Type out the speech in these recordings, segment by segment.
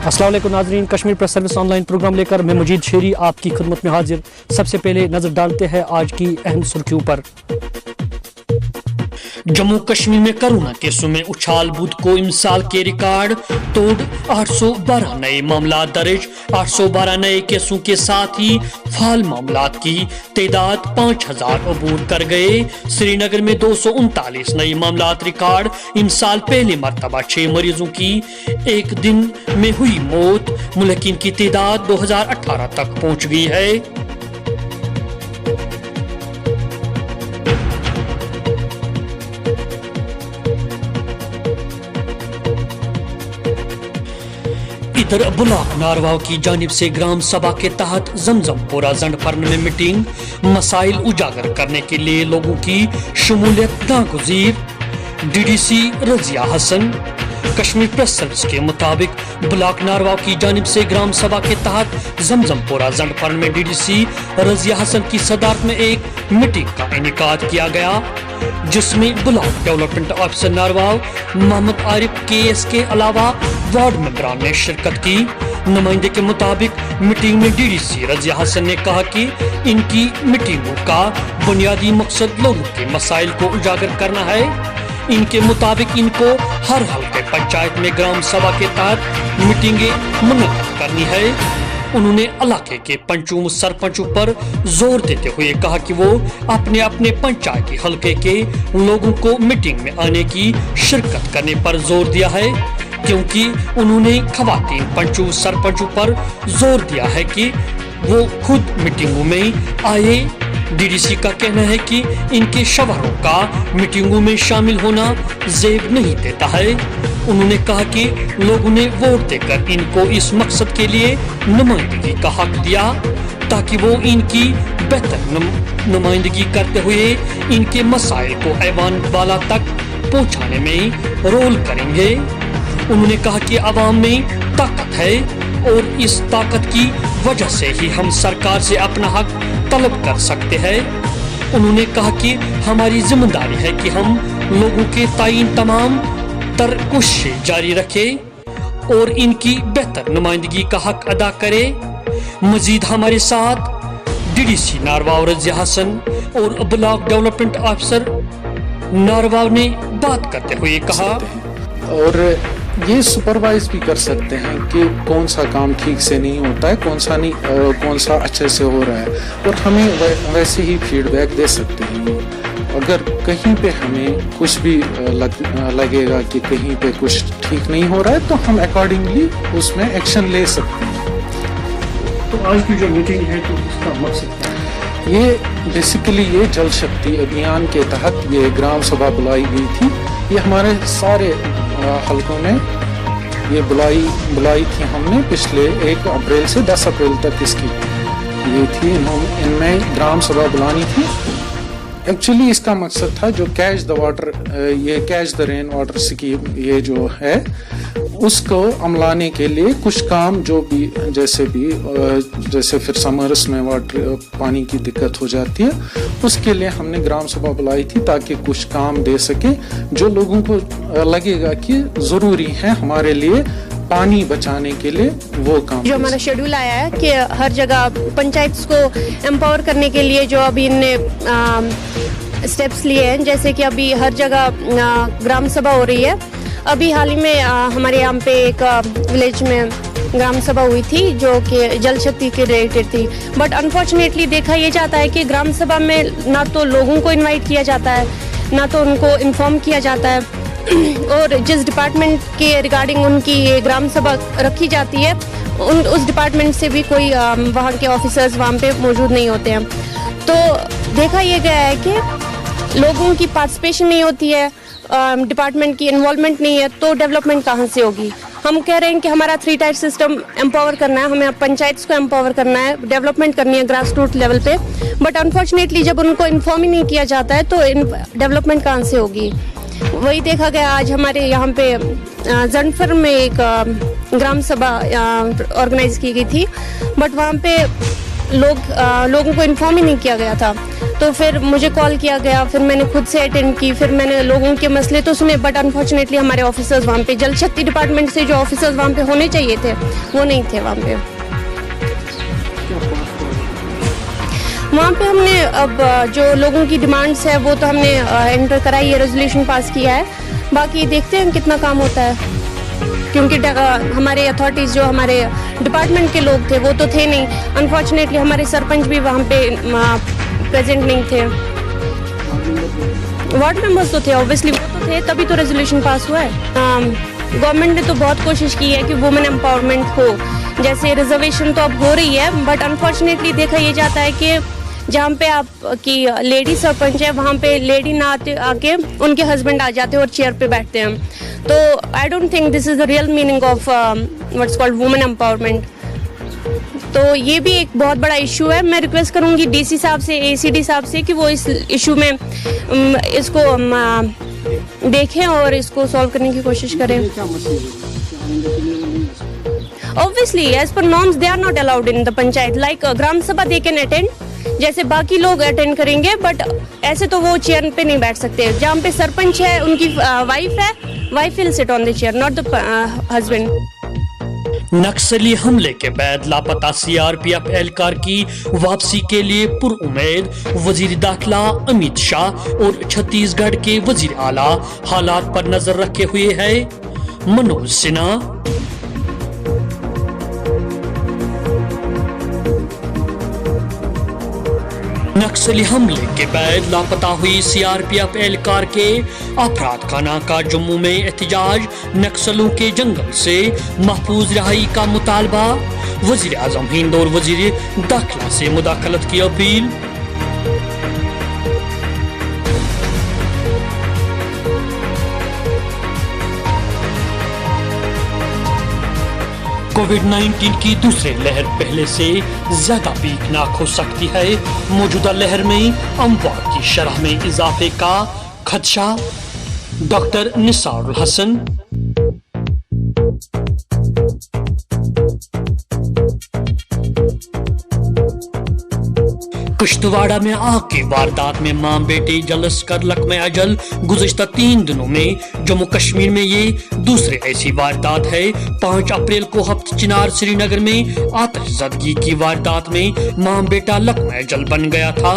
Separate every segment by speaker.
Speaker 1: السلام علیکم ناظرین، Kashmir press service online programme لے کر میں مجید شیری آپ کی خدمت میں حاضر۔ سب سے پہلے نظر ڈالتے ہیں آج کی اہم سرخیوں پر۔ جموں کشمیر میں کرونا کیسوں میں اچھال، بدھ کو امسال کے ریکارڈ توڑ 812 نئے معاملات درج۔ 812 نئے کیسوں کے ساتھ ہی فعال معاملات کی تعداد 5000 عبور کر گئے۔ سری نگر میں 239 نئے معاملات ریکارڈ۔ امسال پہلی مرتبہ 6 مریضوں کی ایک دن میں ہوئی موت۔ ملکین کی تعداد 2018 تک پہنچ گئی ہے۔ ادھر بلاک نارواؤ کی جانب سے گرام سبھا کے تحت زمزم پورہ زنڈ فرن میں میٹنگ، مسائل اجاگر کرنے کے لیے لوگوں کی شمولیت ناگزیر۔ ڈی ڈی سی رضیہ حسن۔ کشمیر پریس سروس کے مطابق بلاک نارواؤ کی جانب سے گرام سبھا کے تحت زمزم پورہ زنڈ فرن میں ڈی ڈی سی رضیہ حسن کی صدارت میں ایک میٹنگ کا انعقاد کیا گیا، جس میں بلاک ڈیولپمنٹ آفیسر نارواؤ محمد عارف کے ایس کے علاوہ وارڈ ممبران نے شرکت کی۔ نمائندے کے مطابق میٹنگ میں ڈی ڈی سی رضیہ حسن نے کہا کہ ان کی میٹنگوں کا بنیادی مقصد لوگوں کے مسائل کو اجاگر کرنا ہے۔ ان کے مطابق ان کو ہر حلقے پنچایت میں گرام سبھا کے تحت میٹنگیں منعقد کرنی ہے۔ انہوں نے علاقے کے پنچوں سرپنچوں پر زور دیتے ہوئے کہا کہ وہ اپنے اپنے پنچایتی حلقے کے لوگوں کو میٹنگ میں آنے کی شرکت کرنے پر زور دیا ہے، کیونکہ انہوں نے خواتین پنچوں سرپنچوں پر زور دیا ہے کہ وہ خود میٹنگوں میں آئے۔ ڈی ڈی سی کا کہنا ہے کہ ان کے شوہروں کا میٹنگوں میں شامل ہونا زیب نہیں دیتا ہے۔ انہوں نے کہا کہ لوگوں نے ووٹ دے کر ان کو اس مقصد کے لیے نمائندگی کا حق دیا تاکہ وہ ان کی بہتر نمائندگی کرتے ہوئے ان کے مسائل کو ایوان بالا تک پہنچانے میں رول کریں گے۔ انہوں نے کہا کہ عوام میں طاقت ہے اور اس طاقت کی وجہ سے ہی ہم سرکار سے اپنا حق طلب کر سکتے ہیں۔ انہوں نے کہا کہ ہماری ذمہ داری ہے کہ ہم لوگوں کے تعین تمام تر کوششیں جاری رکھیں اور ان کی بہتر نمائندگی کا حق ادا کرے۔ مزید ہمارے ساتھ ڈی ڈی سی نارواؤ رضیہ حسن اور بلاک ڈیولپمنٹ آفیسر نارواؤ نے بات کرتے ہوئے کہا،
Speaker 2: اور یہ سپروائز بھی کر سکتے ہیں کہ کون سا کام ٹھیک سے نہیں ہوتا ہے، کون سا اچھے سے ہو رہا ہے، اور ہمیں ویسے ہی فیڈ بیک دے سکتے ہیں۔ اگر کہیں پہ ہمیں کچھ بھی لگے گا کہ کہیں پہ کچھ ٹھیک نہیں ہو رہا ہے تو ہم اکارڈنگلی اس میں ایکشن لے سکتے ہیں۔
Speaker 1: تو آج کی جو میٹنگ ہے تو اس کا مقصد کیا ہے؟
Speaker 2: یہ بیسیکلی یہ جل شکتی ابھیان کے تحت یہ گرام سبھا بلائی گئی تھی۔ یہ ہمارے سارے حلقوں میں یہ بلائی تھی ہم نے پچھلے 1 اپریل سے 10 اپریل تک اس کی یہ تھی، ان میں گرام سبھا بلانی تھی۔ ایکچولی اس کا مقصد تھا جو کیچ دا واٹر، یہ catch the rain water scheme یہ جو ہے اس کو عملانے کے لیے کچھ کام جو بھی جیسے پھر سمرس میں پانی کی دقت ہو جاتی ہے، اس کے لیے ہم نے گرام سبھا بلائی تھی تاکہ کچھ کام دے سکے جو لوگوں کو لگے گا کہ ضروری ہے ہمارے لیے پانی بچانے کے لیے، وہ کام
Speaker 3: جو ہمارا شیڈول آیا ہے کہ ہر جگہ پنچایتس کو امپاور کرنے کے لیے جو ابھی ان نے اسٹیپس لیے ہیں، جیسے کہ ابھی ہر جگہ گرام سبھا ہو رہی ہے۔ ابھی حال ہی میں ہمارے یہاں پہ ایک ولیج میں گرام سبھا ہوئی تھی جو کہ جل شکتی کے ریلیٹڈ تھی، بٹ انفارچونیٹلی دیکھا یہ جاتا ہے کہ گرام سبھا میں نہ تو لوگوں کو انوائٹ کیا جاتا ہے، نہ تو ان کو انفارم کیا جاتا ہے، اور جس ڈپارٹمنٹ کے ریگارڈنگ ان کی یہ گرام سبھا رکھی جاتی ہے اس ڈپارٹمنٹ سے بھی کوئی وہاں کے آفیسرز وہاں پہ موجود نہیں ہوتے ہیں۔ تو دیکھا یہ گیا ہے کہ لوگوں کی پارٹیسپیشن نہیں ہوتی ہے، ڈپارٹمنٹ کی انوالومنٹ نہیں ہے، تو ڈیولپمنٹ کہاں سے ہوگی؟ ہم کہہ رہے ہیں کہ ہمارا 3 ٹائر سسٹم امپاور کرنا ہے، ہمیں پنچایتس کو امپاور کرنا ہے، ڈیولپمنٹ کرنی ہے گراس روٹ لیول پہ، بٹ انفارچونیٹلی جب ان کو انفارم ہی نہیں کیا جاتا ہے تو ڈیولپمنٹ کہاں سے ہوگی؟ وہی دیکھا گیا آج ہمارے یہاں پہ زنفر میں ایک گرام سبھا آرگنائز کی گئی تھی، بٹ وہاں پہ لوگوں کو انفارم ہی نہیں کیا گیا تھا۔ تو پھر مجھے کال کیا گیا, پھر میں نے خود سے اٹینڈ کی, پھر میں نے لوگوں کے مسئلے تو سنے, بٹ انفارچونیٹلی ہمارے آفیسرز وہاں پہ جل شکتی ڈپارٹمنٹ سے جو آفیسرز وہاں پہ ہونے چاہیے تھے وہ نہیں تھے وہاں پہ. وہاں پہ ہم نے اب جو لوگوں کی ڈیمانڈس ہے وہ تو ہم نے انٹر کرائی ہے, ریزولوشن پاس کیا ہے, باقی دیکھتے ہیں کتنا کام ہوتا ہے, کیونکہ ہمارے اتھارٹیز جو ہمارے ڈپارٹمنٹ کے لوگ تھے وہ تو تھے نہیں. انفارچونیٹلی ہمارے سرپنچ بھی وہاں پہ پریزنٹ نہیں تھے. وارڈ ممبرس تو تھے, اوبیسلی وہ تو تھے, تبھی تو ریزولوشن پاس ہوا ہے. گورنمنٹ نے تو بہت کوشش کی ہے کہ وومن امپاورمنٹ ہو, جیسے ریزرویشن تو اب ہو رہی ہے, بٹ انفارچونیٹلی دیکھا یہ جاتا ہے کہ جہاں پہ آپ کی لیڈی سرپنچ ہے وہاں پہ لیڈی نہ آ کے ان کے ہسبینڈ آ جاتے ہیں اور چیئر پہ بیٹھتے ہیں. تو I don't think this is the real meaning of what's called woman empowerment. تو یہ بھی ایک بہت بڑا ایشو ہے. میں ریکویسٹ کروں گی ڈی سی صاحب سے, اے سی ڈی صاحب سے, کہ وہ اس ایشو میں اس کو دیکھیں اور اس کو سالو کرنے کی کوشش کریں. Obviously, as per norms, they are not allowed in the panchayat. Like Gram Sabha, they can attend. جیسے باقی لوگ اٹینڈ کریں گے, بٹ ایسے تو وہ چیئر پہ نہیں بیٹھ سکتے. جہاں پہ سرپنچ ہے, ان کی وائف ہے, وائف ول سٹ آن دی چیئر, ناٹ دا ہسبینڈ.
Speaker 1: نکسلی حملے کے بعد لاپتہ سی آر پی ایف اہلکار کی واپسی کے لیے پر امید وزیر داخلہ امیت شاہ اور چھتیس گڑھ کے وزیر اعلیٰ حالات پر نظر رکھے ہوئے ہیں. منوج سنہا. نکسلی حملے کے بعد لاپتہ ہوئی سی آر پی ایف اہلکار کے افراد خانہ کا جموں میں احتجاج, نکسلوں کے جنگل سے محفوظ رہائی کا مطالبہ, وزیر اعظم ہند اور وزیر داخلہ سے مداخلت کی اپیل. کووڈ-19 کی دوسری لہر پہلے سے زیادہ بیکناک ہو سکتی ہے. موجودہ لہر میں اموات کی شرح میں اضافے کا خدشہ. ڈاکٹر نثار الحسن. کشتواڑہ میں آگ کی واردات میں ماں بیٹے جلس کر لقمہ اجل. گزشتہ 3 دنوں میں جموں کشمیر میں یہ دوسری ایسی واردات ہے. 5 اپریل کو ہفت چنار سری نگر میں آتش زدگی کی واردات میں ماں بیٹا لقمہ اجل بن گیا تھا.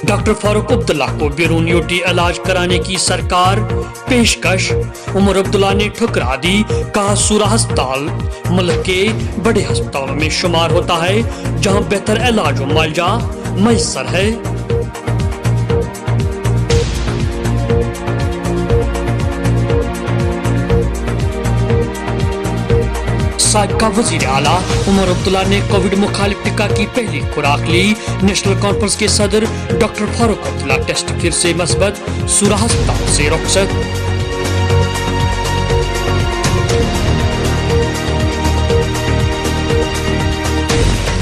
Speaker 1: ڈاکٹر فاروق عبداللہ کو بیرون یوٹی علاج کرانے کی سرکار پیشکش. عمر عبداللہ نے ٹھکرا دی, کہا سورہ ہسپتال ملک کے بڑے ہسپتالوں میں شمار ہوتا ہے جہاں بہتر علاج و معالجہ میسر ہے. سابقہ وزیر اعلیٰ عمر عبداللہ نے کووڈ مخالف ٹیکہ کی پہلی خوراک لی. نیشنل کانفرنس کے صدر ڈاکٹر فاروق عبداللہ ٹیسٹ کٹ سے مثبت, سورہ ہسپتال سے رخصت.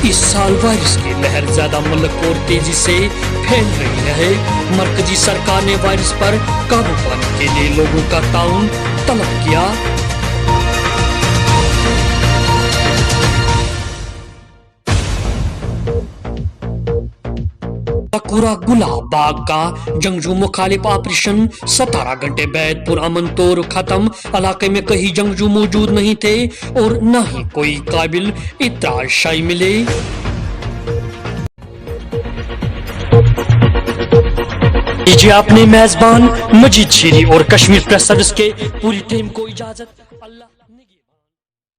Speaker 1: اس سال وائرس کی لہر زیادہ ملک اور تیزی سے پھیل رہی ہے. مرکزی سرکار نے وائرس پر قابو پانے کے لیے لوگوں کا تعاون طلب کیا. پکورا گلاب باغ کا جنگجو مخالف آپریشن 17 گھنٹے بعد پرامن طور ختم. علاقے میں کہیں جنگجو موجود نہیں تھے اور نہ ہی کوئی قابل اطلاع شائع ملے. اپنے میزبان مجید شیری اور کشمیر پریس سروس کے پوری ٹیم کو اجازت.